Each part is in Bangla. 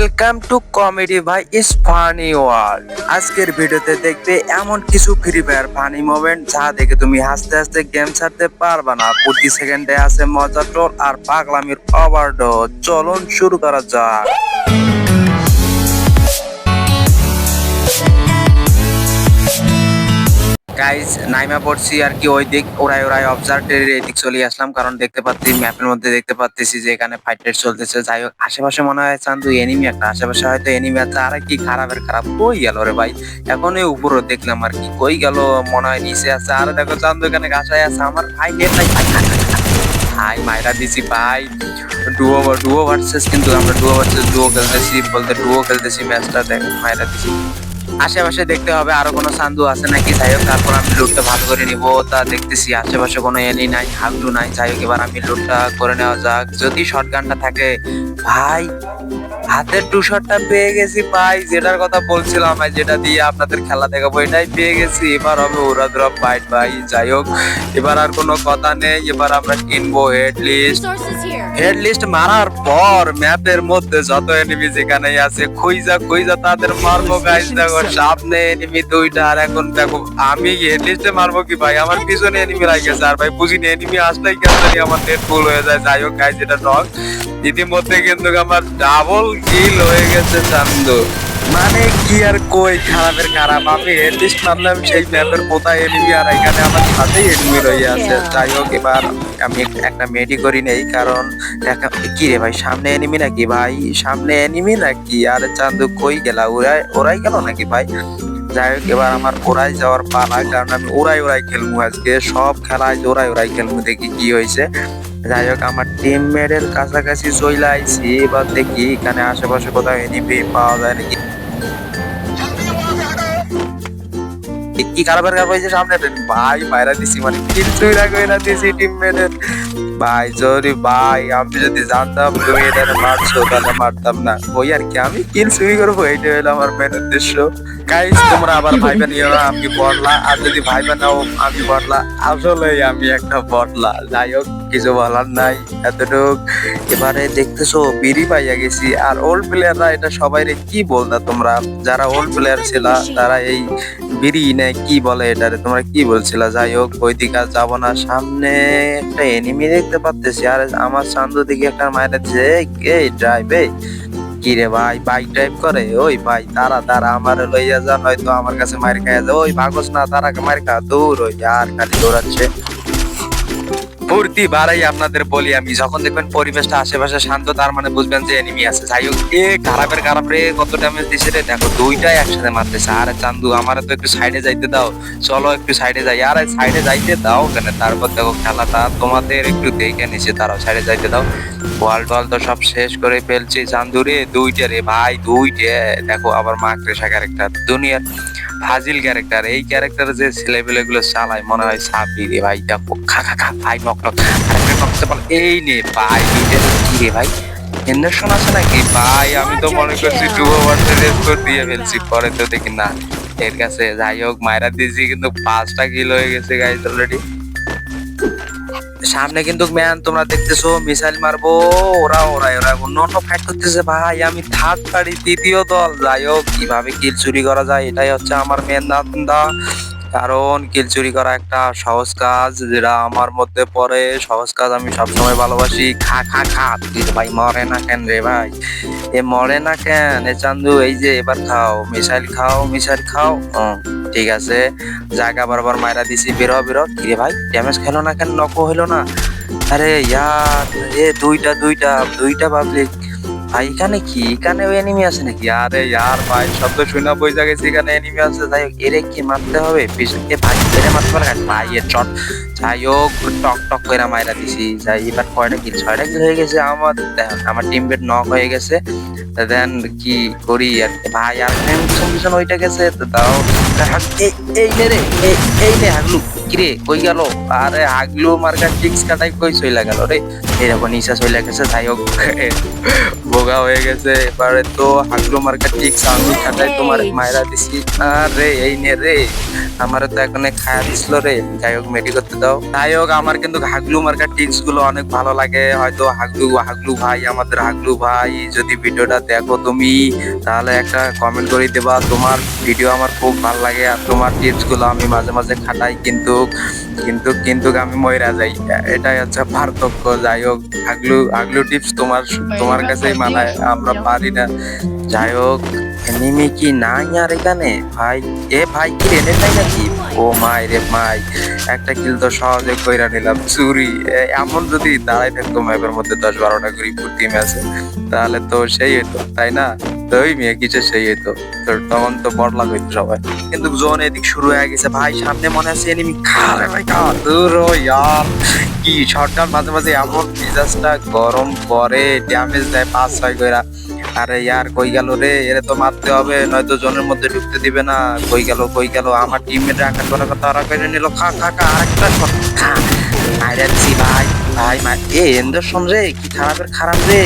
ওয়েলকাম টু কমেডি ভাই ইস ফানি ওয়ার্ল্ড। আজকের ভিডিওতে দেখবে এমন কিছু ফ্রি ফায়ার ফানি মোমেন্ট যা দেখে তুমি হাসতে হাসতে গেম ছাড়তে পারবা না। প্রতি সেকেন্ডে আছে মজা, ট্রোল আর পাগলামির ওভারডোজ। চলুন শুরু করা যাক। গাইজ নাইমা পড়ছি আর কি ওই দিক ওরাই অবজার্ভের এদিক চলে আসলাম, কারণ দেখতে পাচ্ছি ম্যাপের মধ্যে দেখতে পাচ্ছি যে এখানে ফাইট চলতেছে। যাই হোক আশেপাশে মনে হয় চান্দু এনিমি একটা, আশেপাশে হয়তো এনিমি আছে। আর কি খারাপের খারাপ কই গেল রে ভাই, এখন এই উপরে দেখলাম আর কি কই গেল, মনে হয় নিচে আছে। আর দেখো চান্দু এখানে গাছায় আছে। আমার ভাই নেট নাই ভাই মাইরা দিছি ভাই। ডুও ভার্সেস, কিন্তু আমরা ডুও ভার্সেস ডুও খেলতেছি, বলতে ডুও খেলতেছি ম্যাচটা। দেখ মাইরা দিছি। আশেপাশে দেখতে হবে আরো কোনো চান্দু আছে নাকি। যাই হোক তারপর আমি লুটটা ভালো করে নিবো। তা দেখতেছি আশেপাশে কোনো এনি নাই, হাগলু নাই। যাই হোক এবার আমি লুটটা করে নেওয়া যাক। যদি শটগানটা থাকে ভাই, হাতের টু শটটা পেয়ে গেছি ভাই, যেটার কথা বলছিলাম ভাই, যেটা দিয়ে আপনাদের খেলা দেখাবো এটাই পেয়ে গেছি। এবার হবে ওরা ড্রপ ফাইট ভাই। যাই হোক এবার আর কোনো কথা নেই, এবার আমরা কিনবো হেড লিস্ট মারার পর ম্যাপের মধ্যে যত এনিমি যেখানে আছে খুঁজা তাদের মারবো গাইস। দেখো সামনে এনিমি দুইটা, আর এখন দেখো আমি হেড লিস্টে মারবো কি ভাই, আমার পিছনে এনিমি লাগেছে। আর ভাই বুঝিনি এনিমি আসলেই কেন জানি আমার নেট ফুল হয়ে যায়। যাই হোক গাইস এটা নক। ইতিমধ্যে কিন্তু আমার ডাবল কিল হয়ে গেছে চান্দু। মানে কি আর কই, খারাপের খারাপ। আমি হেড লিস্ট মারলাম সেই ম্যাপের কোথায় এনিমি, আর এখানে আমার সাথেই এনিমি রয়ে আছে। যাই হোক এবার আমি একটা মেডি করি নেই, কারণ কি রে ভাই সামনে এনিমি নাকি ভাই, সামনে এনিমি নাকি? আর চান্দু কই গেলা, ওরাই গেল নাকি ভাই? যাই হোক এবার আমার ওরাই যাওয়ার পালা, কারণ আমি ওরাই খেলবো আজকে। সব খেলায় ওরাই খেলবো, দেখি কি হয়েছে। যাই হোক আমার টিমমেটের কাছাকাছি চলে আইছি। এবার দেখি এখানে আশেপাশে কোথাও এনিমি পাওয়া যায় নাকি। কি কারবার হয়েছে সামনে ভাই, মাইরা দিছি, মানে কিল চুইরা কইরা দিছি টিমমেটের ভাই। সরি ভাই, আমি যদি জানতাম তুমি এটা মারছো তাহলে মারতাম না। ওই আর কি, আমি কিল চুরি করবো, এইটা হলো আমার মেন উদ্দেশ্য। গাইস তোমরা আবার ভাইবা নিও না আমি বটলা, আর যদি ভাইবা নাও আমি বটলা, আসলে আমি একটা বটলা। যাই হোক কিছু বলার নাই, এতটুক। এবারে দেখতেছো বিড়ি পাইয়া গেছি। আর ওল্ড প্লেয়াররা এটা সবাই কি বলতা তোমরা, যারা ওল্ড প্লেয়ার ছিল তারা এই বিড়ি না কি বলে এটারে, তোমরা কি বলছিলা? যাই হোক ওই দিকে আর যাবো না। সামনে একটা এনিমি দেখতে পাচ্তেছি, আর আমার চান্দু দিকে একটা মায়ের দিচ্ছে। এই ড্রাইভে কি রে ভাই, বাইক ড্রাইভ করে? ওই ভাই তারা আমার লইয়া যা, নয়তো আমার কাছে মার খাইয়া যা। ওই ভাগস না, তারা মার খা, দৌড়। ওই আর খালি দৌড়াচ্ছে। ফুর্তি বাড়াই আপনাদের বলি আমি, যখন দেখবেন পরিবেশটা আশেপাশে শান্ত, তার মানে বুঝবেন যে এনিমি আছে। যাই হোক এ খারাপ রে, কত ড্যামেজ দিছে রে। দেখো দুইটাই একসাথে মারতেছে। আরে চান্দু আমার তো একটু সাইডে যাইতে দাও, চলো একটু সাইডে যাই। আরে সাইডে যাইতে দাও কেন? তারপর দেখো খেলাটা তোমাদের একটু দেখে নিচে, তারাও সাইডে যাইতে দাও। ওয়াল তো সব শেষ করে ফেলছি চান্দু রে। দুইটা রে ভাই, দুইটা। দেখো আবার মাকড়সা ক্যারেক্টার, দুনিয়ার ফাজিল ক্যারেক্টার। এই ক্যারেক্টার যে ছেলেপেলে গুলো চালায় মনে হয় সাপি রে ভাই। দেখো খা ভাই নক এই নে ভাই। দুইটা কি রে ভাই, ইন্ডাকশন আছে নাকি ভাই? আমি তো মনে করছি ডুবো ভার্সেস স্কোর দিয়ে ফেলছি, পরে তো দেখি না এর কাছে। যাই হোক মাইরা দিয়েছি, কিন্তু 5টা কিল হয়ে গেছে গাইস অলরেডি। সামনে কিন্তু ম্যান তোমরা দেখতেছো মিসাইল মারবো। ওরা অন্য ফাইট করতেছে ভাই, আমি থার্ড পার্টি তৃতীয় দল। যাই হোক কিভাবে কিল চুরি করা যায় এটাই হচ্ছে আমার মেন ধান্দা, কারণ কিল চুরি করা একটা সহজ কাজ, যেটা আমার মধ্যে পড়ে। সহজ কাজ আমি সবসময় ভালোবাসি। খা ভাই, মরে না কেন রে ভাই, এ মরে না কেন? এ চান্দু এই যে এবার খাও, মিসাইল খাও। ঠিক আছে, জায়গা বারবার মাইরা দিছি। বেরো কিরে ভাই, ড্যামেজ খেলো না কেন? নক হইলো না? আরে ইয়ার, এ দুইটা পাবলিক ভাই। এখানে কি, এখানে ওই এনিমি আছে নাকি? আরে ইয়ার ভাই, শব্দ শুনে বুঝা গেছে এখানে এনিমি আছে। যাই হোক এরে কি মারতে হবে, পিছনে ভাই এরে মারতে পারে ভাই এর শট। যাই হোক টক করে মাইরা দিছি। যাই এবার 6টা কিল হয়ে গেছে আমার। আমার টিমমেট নক হয়ে গেছে। দেন কি করি আর ভাই, আর পিছন ওইটা গেছে তো দাও। এই নে হাগলু, কিরে কই গেল? আরে হাগলু মার্কা টিক্স কাটাই কই চইলা গেল রে। এরকম নিশা চইলা গেছে। যাই হোক বোগা হয়ে গেছে। এবারে তো হাগলু মার্কা টিক্স আমি কাটাই তোমার মায়েরা দিছি। আরে এই নে রে, আমার তো এখন খায়া দিছিল রে। যাই হোক মেডি করতে দাও। দাও। যাই হোক, আমার কিন্তু হাগলু মার্কার টিপস গুলো অনেক ভালো লাগে। হয়তো হাগলু হাগলু ভাই, আমাদের হাগলু ভাই যদি ভিডিওটা দেখো তুমি, তাহলে একটা কমেন্ট করে দেবা। তোমার ভিডিও আমার খুব ভালো লাগে আর তোমার টিপস গুলো আমি মাঝে মাঝে খাটাই, কিন্তু কিন্তু আমি মইরা যাই। এটাই হচ্ছে পার্থক্য। যাই হোক, হাগলু হাগলু টিপস তোমার তোমার কাছেই মানায়, আমরা পারি না। যাই হোক, এনিমি কি নাই আর এখানে ভাই? এ ভাই, কি রেনে নাই নাকি? ও মাই রে মাই, একটা কিল তো সহজে কইরা নিলাম চুরি। এমন যদি দাঁড়াই থাকতো ম্যাপের মধ্যে 10-12টা করে প্রতি ম্যাচে, তাহলে তো সেই হইতো, তাই না? তো ওই মেয়ে কিছু সেই হইতো, তো তখন তো বড়লাক হইতো সবাই। কিন্তু জোন এদিক শুরু হয়ে গেছে ভাই, সামনে মনে আছে এনিমি। খারে ভাই খা, দূর হ ইয়ার। কি শটগান মাঝে মাঝে এমন মেজাজটা গরম করে, ড্যামেজ দেয় 5-6 কইরা। আরে ইয়ার, কই গেল রে? এরে তো মারতে হবে, নয়তো জোনের মধ্যে ঢুকতে দিবে না। কই গেল কই গেল? আমার টিমমেট রাখার কোনো কথা ওরা করে নিল। খা খা খা, আরেকটা শট খা। মাইরা দিছি ভাই। ভাই এ এন্ডারসন রে, কি খারাপের খারাপ রে।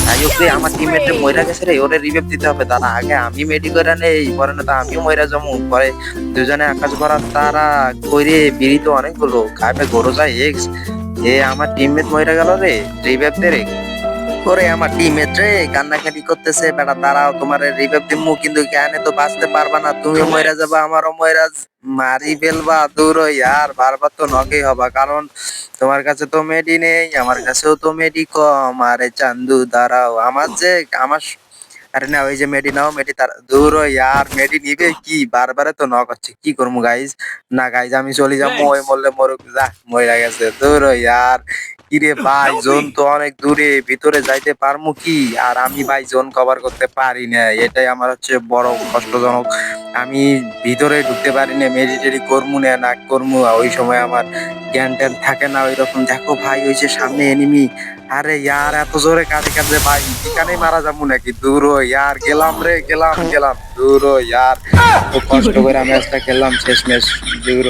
যাই হোক রে, আমার টিমমেট রে মইরা গেছে রে, ওরে রিভাইভ দিতে হবে। তারা আগে আমি মেডি করে নেই, পরে না তো আমিও মইরা যাবো। পরে দুজনে আকাশ ভরা তারা। কইরে বিড়ি তো অনেকগুলো খাবে, গরু যায় এক্স। এ আমার টিমমেট মইরা গেল রে, রিভাইভ দে রে। করে আমার টিমমেট রে কান্নাকাটি করতেছে। বেটা দাঁড়াও, তোমার রিভাইভ দিমু, কিন্তু কেন তো বাঁচতে পারবা না, তুমি মইরা যাবা, আমারও মইরা মারি ফেলবা। দূর আর বারবার তো নকেই হবা, কারণ তোমার কাছে তো মেডি নেই, আমার কাছেও তো মেডি কম। আরে চান্দু দাঁড়াও, আমার যে আমার আরে না, ওই যে মেডি নাও, মেডি তার দূর আর মেডি নিবে কি? বারবারে তো নক হচ্ছে, কি করবো গাইজ? না গাইজ, আমি চলে যাবো, ওই মরলে মরুক, যা মইরা গেছে। দূর আর কিরে ভাই, জোন তো অনেক দূরে, ভিতরে যাইতে পারমু কি? আর আমি ভাই জোন কভার করতে পারি না, এটাই আমার হচ্ছে বড় কষ্টজনক। আমি ভিতরে ঢুকতে পারি না, মেডিটেরি করমু না করমু, ওই সময় আমার জ্ঞান ট্যান থাকে না ওই রকম। দেখো ভাই, ওই যে সামনে এনিমি। আরে ইয়ার, এত জোরে কাঁদে কাঁদে ভাই, এখানেই মারা যাবো নাকি? দূর ইয়ার, গেলাম রে, গেলাম গেলাম। দূর ইয়ার, খুব কষ্ট করে ম্যাচটা খেললাম শেষ ম্যাচ। দূর।